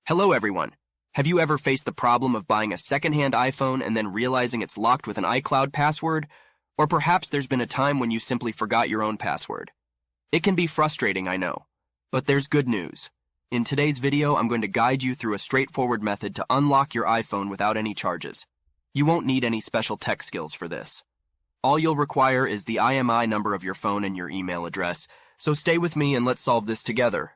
Hello everyone. Have you ever faced the problem of buying a secondhand iPhone and then realizing it's locked with an iCloud password? Or perhaps there's been a time when you simply forgot your own password. It can be frustrating, I know. But there's good news. In today's video, I'm going to guide you through a straightforward method to unlock your iPhone without any charges. You won't need any special tech skills for this. All you'll require is the IMEI number of your phone and your email address, so stay with me and let's solve this together.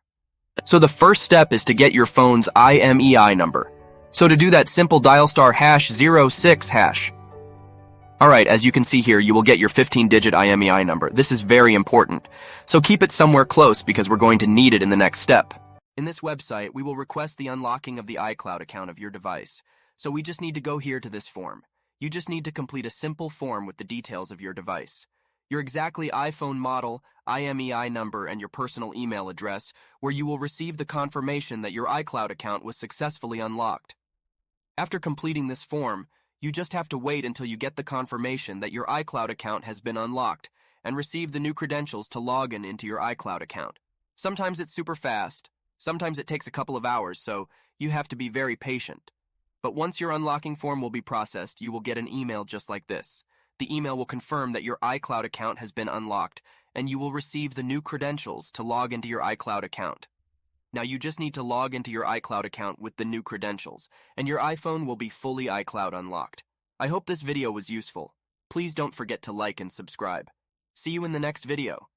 So the first step is to get your phone's IMEI number. So to do that, simple dial *06#. Alright, as you can see here, you will get your 15-digit IMEI number. This is very important. So keep it somewhere close because we're going to need it in the next step. In this website, we will request the unlocking of the iCloud account of your device. So we just need to go here to this form. You just need to complete a simple form with the details of your device. Your exactly iPhone model, IMEI number, and your personal email address, where you will receive the confirmation that your iCloud account was successfully unlocked. After completing this form, you just have to wait until you get the confirmation that your iCloud account has been unlocked and receive the new credentials to log in into your iCloud account. Sometimes it's super fast, sometimes it takes a couple of hours, so you have to be very patient. But once your unlocking form will be processed, you will get an email just like this. The email will confirm that your iCloud account has been unlocked, and you will receive the new credentials to log into your iCloud account. Now you just need to log into your iCloud account with the new credentials, and your iPhone will be fully iCloud unlocked. I hope this video was useful. Please don't forget to like and subscribe. See you in the next video.